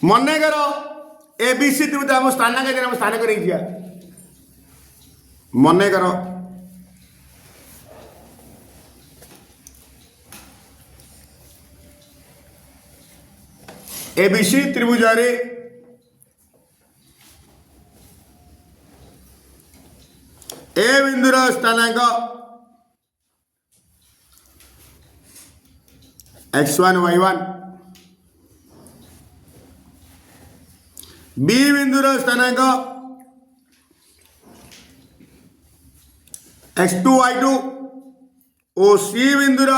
मनेकर A B C त्रिभुज आम स्थान के स्थान कर मनेकर ए बी सी त्रिभुज ए बिंदुर स्थानांक x1 y1 B बिंदुर स्थानांक x2 y2 और सी बिंदुर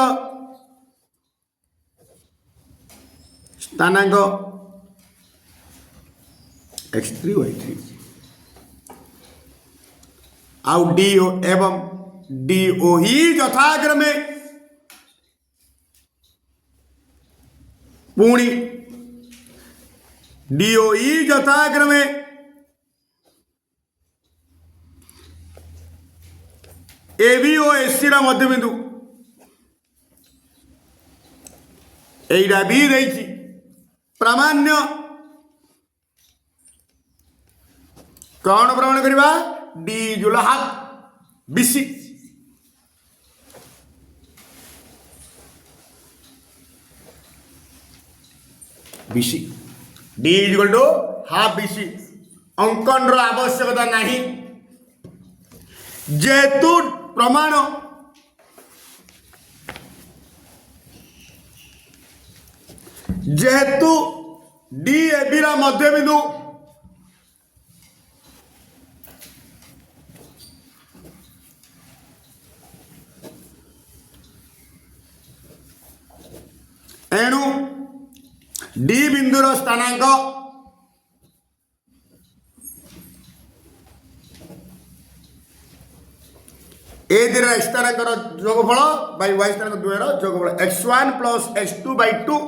स्थानांक x3 y3 आउ डी एवं डी ओ ई यथाक्रमे पुणी डी ओ ई यथाक्रमे A B O S C मध्य बिंदु एटा भी रही प्रामाण्य कौन प्रमाण करवा डी जुला half BC BC D equal to half BC अंकन रो आवश्यकता नहीं जेतु प्रमाण जेहेतु डी एबी रा मध्य बिंदु एणु डी बिंदुर स्थानांक ए दिर एक्स स्थानांक जोगफल बाय वाई स्थानांक द्वयर जोगफल x1 plus x2 by 2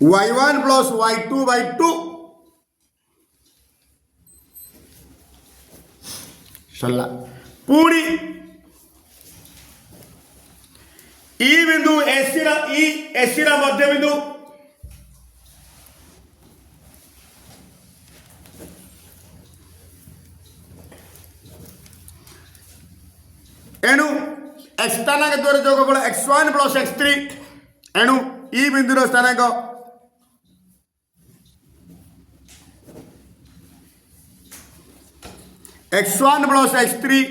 y1 plus y2 by 2 सरला पुणी ई बिंदु एसी रा मध्य बिंदु एणु एक्स स्थानांक द्वारा जोगफल x1 प्लस x3 एणु ई बिंदुर स्थानांक x1 plus x3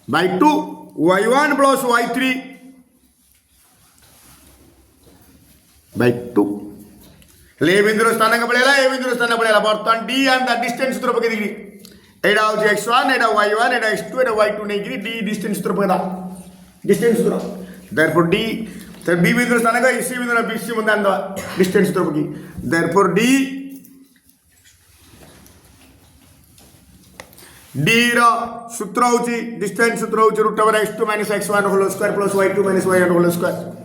by 2 y1 plus y3 by 2 ले बिंदुर स्थानांक पड़ेगा ए बिंदुर स्थानांक पड़ेगा बर्तमान डी एंड द डिस्टेंस सूत्र पके दिगी एडा हो x1 एडा y1 एडा x2 एडा y2 नहीं गिरी डी डिस्टेंस सूत्र पकेदा डिस्टेंस सूत्र देयरफॉर डी तर बी बिंदुर स्थानांक सी बिंदुर बीसी ಮುಂದೆ ಅಂದ डिस्टेंस सूत्र पकी देयरफॉर डी डी रो सूत्र होची डिस्टेंस सूत्र होची root over x2 - x1 whole square plus y2 - y1 whole square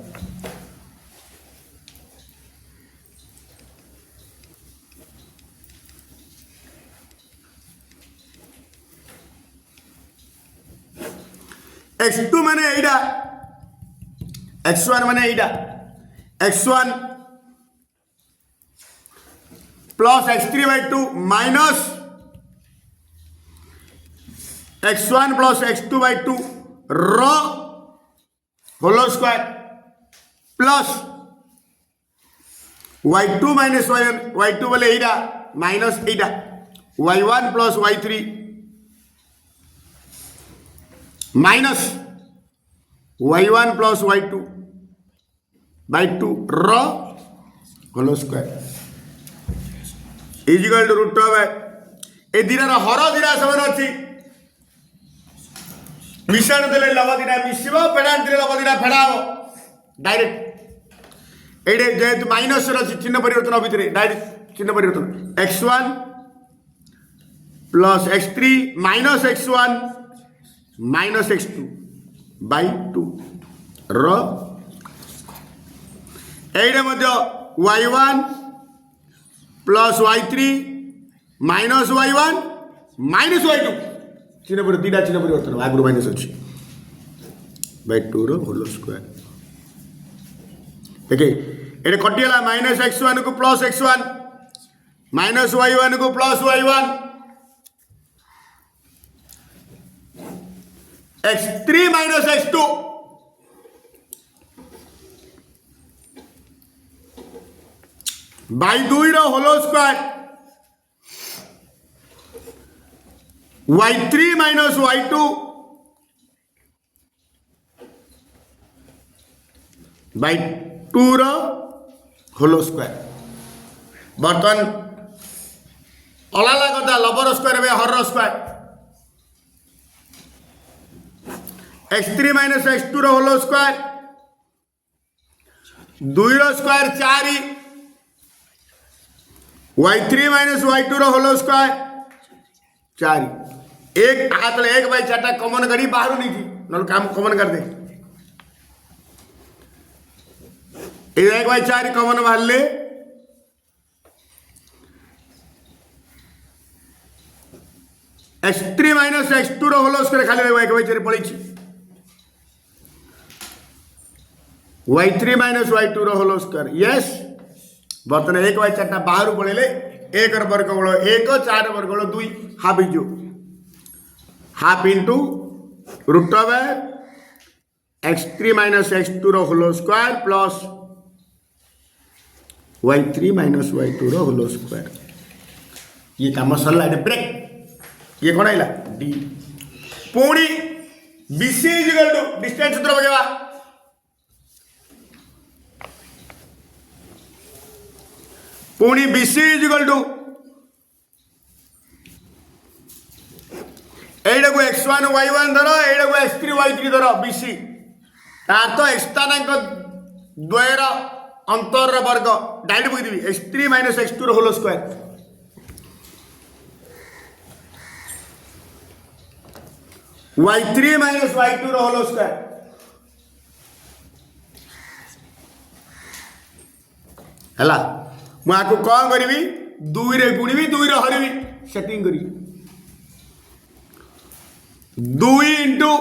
x2 माने एटा x1 माने एटा x1 प्लस x3/2 minus x1 plus x2/2 रो whole square plus y2 minus y2 बोले एटा माइनस एटा y1 plus y3 minus y1 plus y2 by 2 रो whole square equal to root over ए दिनार हर दिना समान अछि मिश्रण देले लव दिना मिसिबो पेडांट देले लव दिना फेडाबो डायरेक्ट एडे जेहेतु माइनस रो चिन्ह परिवर्तन भितरे डायरेक्ट चिन्ह परिवर्तन x1 plus x3 minus x1 minus x2 by 2 रो एडे मध्य y1 plus y3 minus y1 minus y2 चिन्ह पर दीटा चिन्ह परिवर्तन आगुर माइनस अच्छी बाय 2 रो होल स्क्वायर देखिए ये कटिगला -x1 को +x1 -y1 को +y1 x3 -x2 बाई 2 रो whole square y3 -y2 by 2 रो होल स्क्वायर बर्तन अलाला कथा लबर स्क्वायर में हर स्क्वायर x3 -x2 रो होल स्क्वायर 2 रो स्क्वायर 4 y3 -y2 रो होल स्क्वायर 4 एक हाथ ले 1/4 कॉमन करी बाहर नहीं थी नल काम कॉमन कर दे 1/4 कॉमन बाहर ले x3 -x2 रो होल स्क्वायर खाली 1/4 पड़ी y3 -y2 रो होल स्क्वायर यस बर्तमान 1/4 बाहर पड़े 1 वर्गमूल 1 4 वर्गमूल 2 हाफ हो half into root over x3 -x2 रो whole square plus y3 -y2 रो होल स्क्वायर ये काम सरला ब्रेक ये कौन आइला डी पुणी BC इक्वल टू डिस्टेंस सूत्र पकेबा पुणी BC इक्वल टू एटा को x1 y1 धर एटा को x3 y3 धर BC तार तो स्थानांक द्वयर अंतर वर्ग डायरेक्ट पकई देबी x3 -x2 रो होल स्क्वायर y3 -y2 रो होल स्क्वायर हला मु आको कौन करी 2 रे गुणिबी 2 रे हरिबी सेटिंग करी 2 into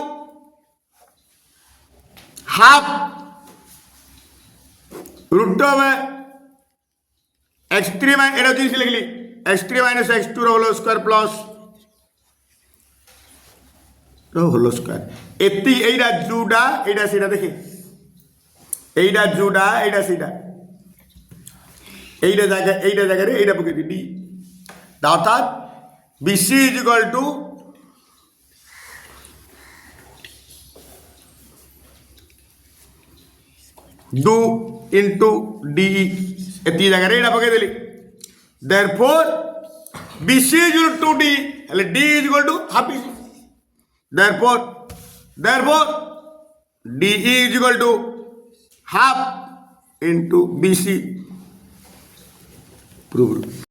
half root over x3 एटा चीज लिखली x3 -x2 रो होल स्क्वायर प्लस रो होल स्क्वायर एती एटा जुडा एटा सीधा देखि एटा जुडा एटा सीधा एटा जगह रे एटा पकई डी अर्थात BC equal to 2 into D एती जगह रे एटा पकई देली therefore BC equal to D એટલે D equal to half BC therefore DE is equal to half into BC proved